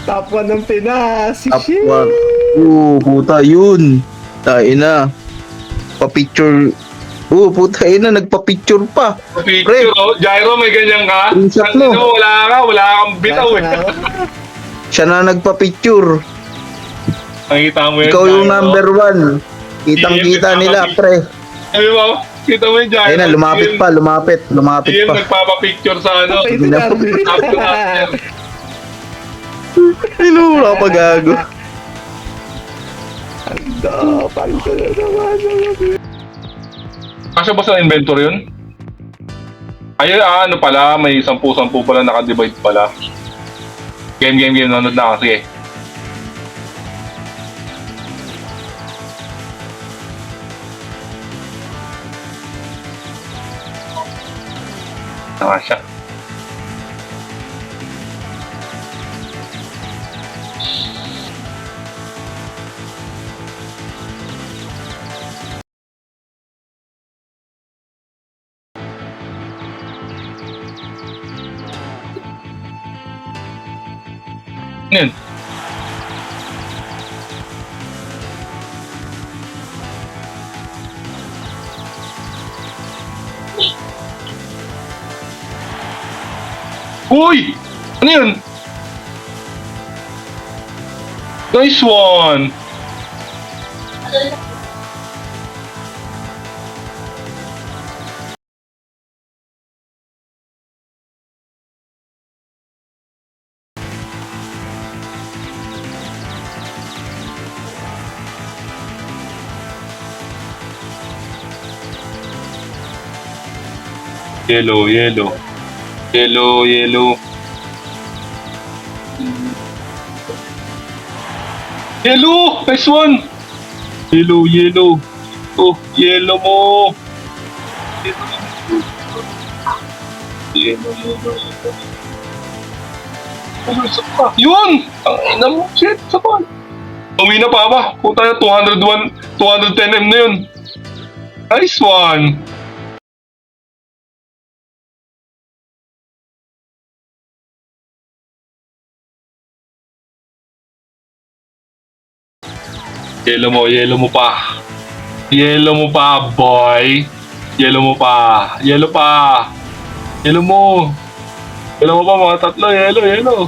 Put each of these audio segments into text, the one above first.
Top 1 ng Pinas. Top Shit. 1. Puta yun. Tayo na. Pa-picture. Puta ina, nagpa-picture pa. Picture, oh. Gyro, may ganyan ka? Screenshot Ang mo. ino, wala kang bitaw eh. Siya na nagpa-picture. Nakita mo yun, Ikaw yung Gyro. number 1. Kitang-kita nila, pre. Sabi mo, kita mo yung Gyro. Ayun na, lumapit pa, lumapit Yung pa. nagpapapicture sa ano. Ito na. After. Ano, wala pa gago. Paldo na naman. Kasya ba sa inventor yun? Ay, ano pala, may 10-10 pala naka-divide pala. Game, nanonood na kasi eh. Nakasya. Ano yun? Uy! Ano yun? Nice one! Yellow. Yellow, nice one! Yellow. Oh, yellow mo! Yellow. Ano, isa pa? Yun! Ang ina mo, shit, isa pa. Uwi na pa ba? Puta na, 210M na yun. Nice one! Yellow mo pa. Yellow mo pa, boy. Yellow mo pa. Yellow mo pa, mga tatlo. Yellow.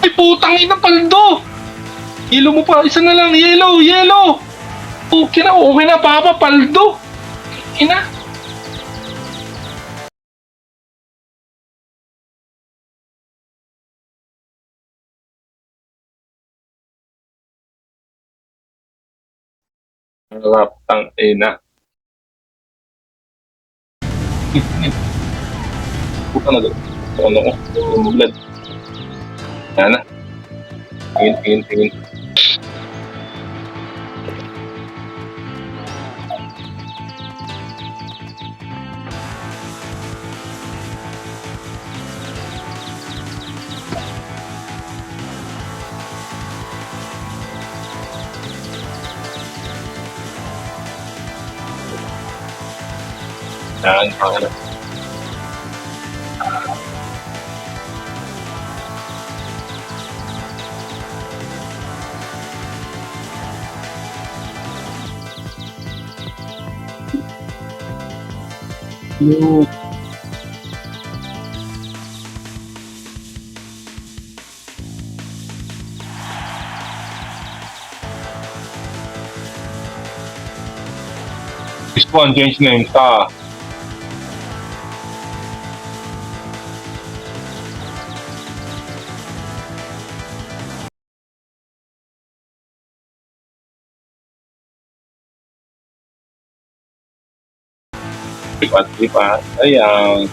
Ay, putang ina, paldo. Yellow mo pa, isa na lang. Yellow. Okay na, papa, paldo. Ina. Harap, tang ina. Puta na doon. Ano ko? Blood. Yan na. Tingin. Yan, pangalan. This one, change name, sa. Lipat. Ayan.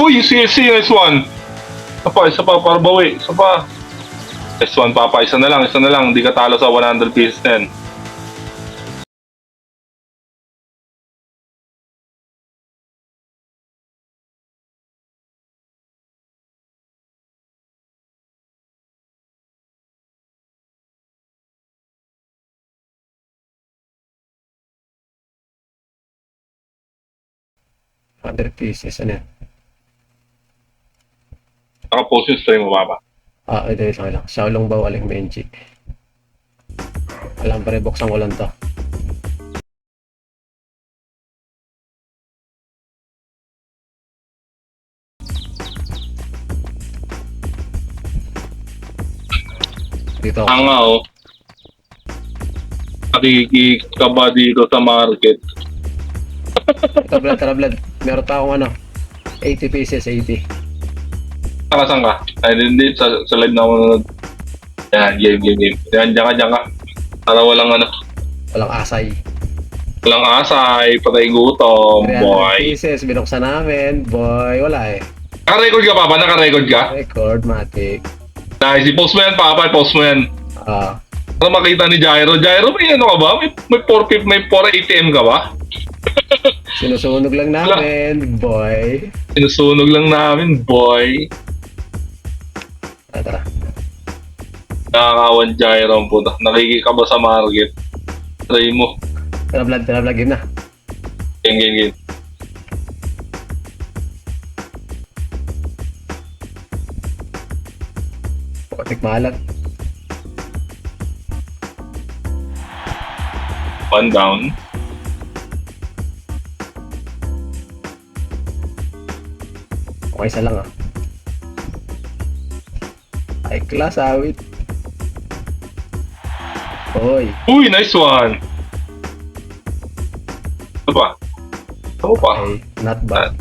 Uy, CSC, nice one. Isa pa, para bawi. Isa pa. Nice one, Papa. Isa na lang. Hindi ka talo sa 100 pieces na yan. $100 pieces, ano yan? Naka-post yung stream mo, Papa. Ito isang lang. Xiaolong Bao Aling Benji. Alam pre, buksan ko lang to. Dito. Ang nga, oh. Nakikikaba dito sa market. Ito, Vlad. Meron pa akong ano. 80 pieces, 80. Saan ka? Ay, hindi. Sa live na ako nanonood. Yan, game. Yan, dyan ka. Para walang ano. Walang asay. Walang asay, patay gutom, 300 boy. pieces, binuksan namin. Boy, wala eh. Naka-record ka, Papa? Naka-record ka? Record, matic. Nice. I-post mo yan, Papa. I-post mo yan. Para makita ni Gyro. Gyro, may ano ka ba? May 450, may 4 ATM ka ba? Sinusunog lang namin, boy. Sinusunog lang namin, boy. Tara. Nakakawan Gyro ang puta. Nakikikaba sa market. Try mo. Tara, Vlad, game na. Game. Patik malat. One down. Okay, isa lang Ay, class, awit. Hoy. Uy, nice one. Ano pa? Okay, not bad.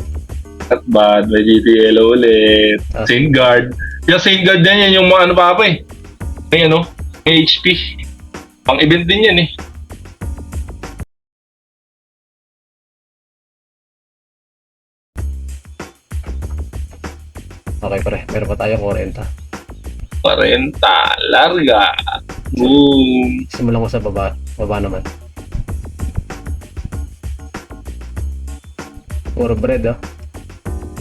Not bad. May GTL ulit. Saint Guard. Yung Saint Guard yan yung mga ano pa eh. May ano? May HP. Pang event din yan eh. Okay, pre. Meron pa tayo 40. 40. Larga. Boom. Simulan ko sa baba. Baba naman. Puro bread,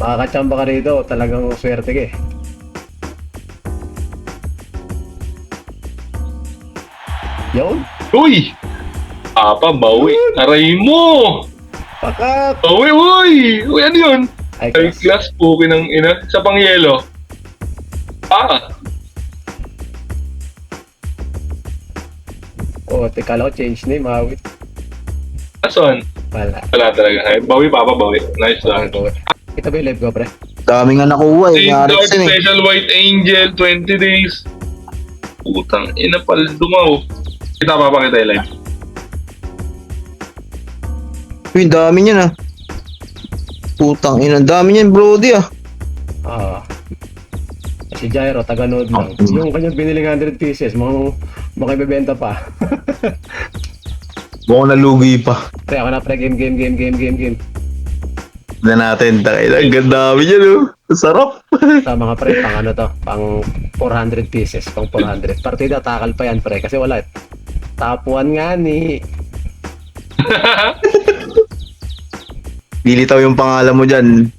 Makakachamba ka rito. Talagang swerte ka eh. Yun. Uy! Papa, bawi. Aray mo! Pakak! Bawi, uy! Uy, ano yun? Ay, Ay, class. class po, kinang ina. Sa pang yelo. Oh, kala ko change name, awit. Asan? Wala. Wala talaga. Ay, bawi, Papa, bawi. Nice one. Ito ba yung live ko, pre? Dami nga nakuha eh. Saint Nga Guard Alex Special White Angel, 20 days. Putang ina, paldumaw. Kita, Papa, kita yung live. Uy, dami niyan Putang ina, dami niyan Brody Si Gyro, taga-node lang. Yung kanyang biniling 100 pieces, makibibenta pa. Mukhang nalugi pa. Pre, ako na pre, game. Na natin, ang ganda dami niyan Sarap. Sa mga pre, pang ano to, pang 400 pieces, pang 400. Partida, takal pa yan pre, kasi wala. Top 1 nga ni. Dilitaw yung pangalan mo dyan.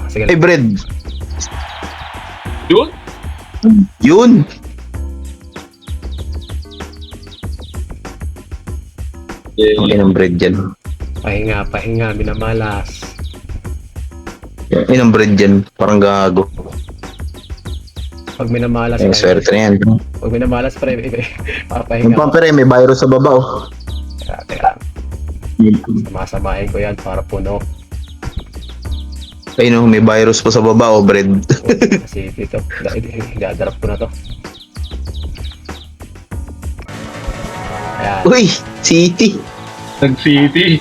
Sige Ay, lang. bread. Yun? Yun. Okay ng bread dyan. Pahinga, minamalas. Yun ang bread dyan. Parang gago. Pag minamalas, Ang swerte na yan. pag minamalas pre, Yung papahinga. pampere, may virus sa baba Teka, masamahin ko yan para puno. Ay no, may virus pa sa baba bread. Kasi dito, dadarap ko na to. Ayan. Uy, City. Nag-city.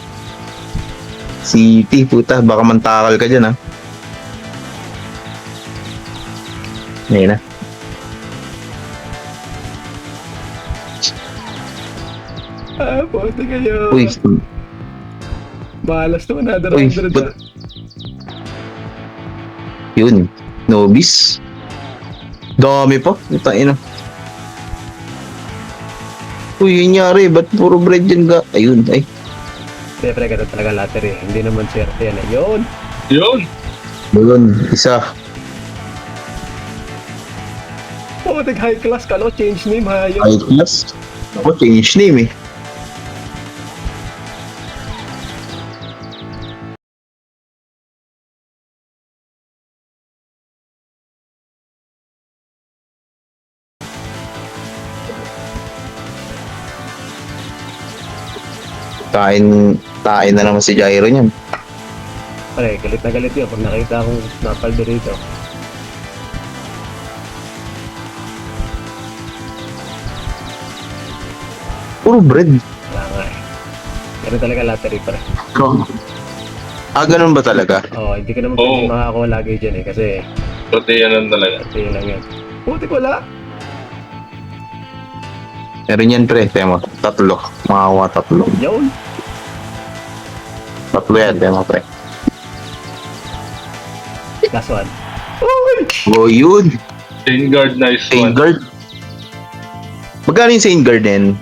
City, puta. Baka mantakal ka dyan Ngayon na. Puti kayo. Uy, Malas naman, another Uy, 100. but- Yun. Nobis. Dami pa. Ito na. Uy, yun nyari. Ba't puro bread yan ga? Ayun, ay. Siyempre, ganun talaga lottery. Hindi naman swerte yan. Yun. Yun. Yun, isa. Oh, high class ka, no? Change name, ha? Yun. High class. Ako, change name eh. Tain na naman si Gyro niyan. Pare, galit na galit yun pag nakita akong napaldo rito. Puro bread. Wala nga eh. Ganun talaga lottery, pare. Ganun ba talaga? Oo, hindi ka naman Oo. pwede makakuha lagi dyan eh. Kasi, Pati yan lang talaga. yun lang yan. Putik wala. Meron yan pre, temo. Tatlo. Makakuha tatlo. Yun. Tatlo yan, temo pre. Last one. Oh, yun. Chain guard, nice Saint one. Guard. Magkano yung Saint Guard din?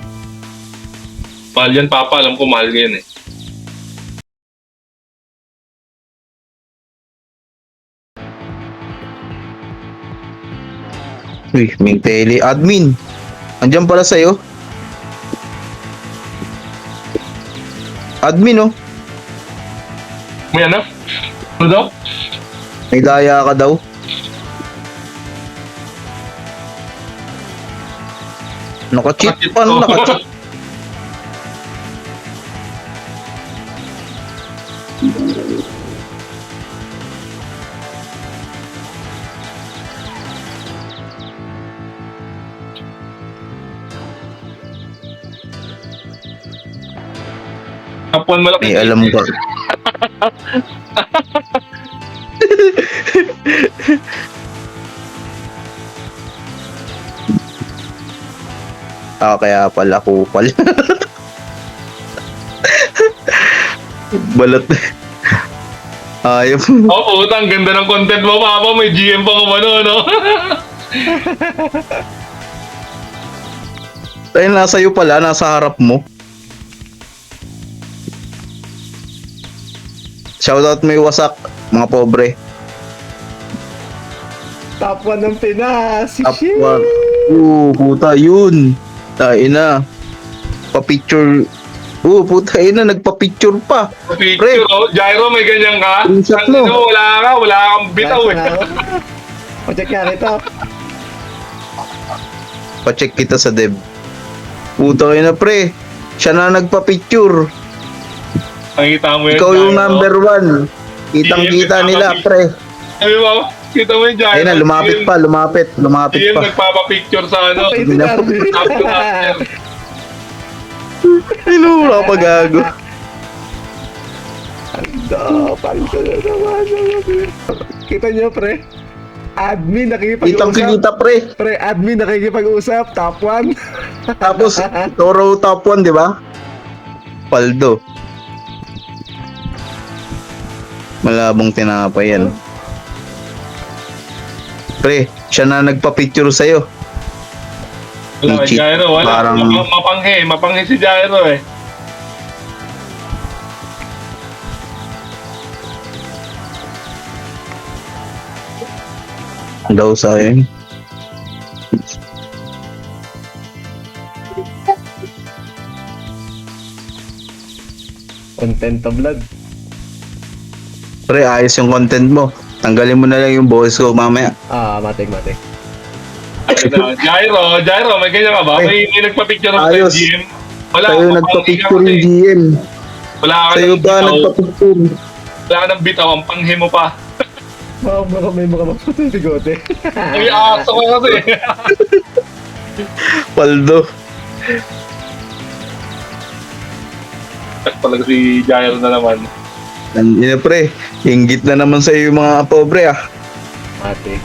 Mahal yan, Papa. Alam ko mahal yan eh. Uy, may tele. Admin. Andiyan pala sa'yo. Admin, oh. May ano? Ano daw? May daya ka daw. Naka-cheat Naka-cheat pa, ko. naka-cheat. Kapuan malaki. May alam ka. Kaya pala kupal. Balat. Ayaw. Oo, ang ganda ng content mo, Papa. May GM pa ko no? Tayo nasa iyo pala, nasa harap mo. Shoutout may wasak, mga pobre. Top 1 ng Pinas. Top 1. Puta, yun. Tayo na. Pa-picture. Puta, na, nagpa-picture pa. Picture, oh. Gyro, may ganyan ka? Screenshot Ang mo. ino, wala kang bitaw eh. O-check nga kita. Pa-check kita sa dev. Puta kayo na pre. Siya na nagpa-picture. Nakita mo yun, Ikaw yung Gyro. number 1. Kitang-kita nila, pre. Sabi mo, kita mo yung Gyro. Ayun na, lumapit pa, lumapit GM pa. nagpapapicture sa ano. Ito na. After. Inura pa gago. Paldo na naman. Kita niyo, pre. Admin nakikipag-usap. Kitang-kita, pre. Pre, admin nakikipag-usap. Top 1. Tapos, Toro top 1, di ba? Paldo. Malabong tinapay yan. Pre, siya na nagpa-picture sa'yo. Wala, Cheat. Gyro, wala. Parang- Mapanghe si Gyro eh. Daw sa'yo. Content of blood. Pre, ayos yung content mo. Tanggalin mo na lang yung boses ko mamaya. Matik. Gyro, may ganyan ka ba? May nagpa-picture ng Ayos. GM. Wala, Sa'yo mapanghe nagpa-picture ka yung kasi. GM. Wala ka Sa'yo ng pa bitaw. nagpa-picture. Wala ka ng bitaw, ang panghe mo pa. May mga maputi bigote. Ay, aso ka kasi. Paldo. Talaga si Gyro na naman. Nandiyan na pre. Inggit na naman sa'yo yung mga pobre ah. Matik.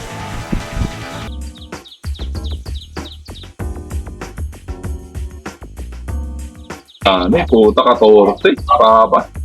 Puta, 14. Papa.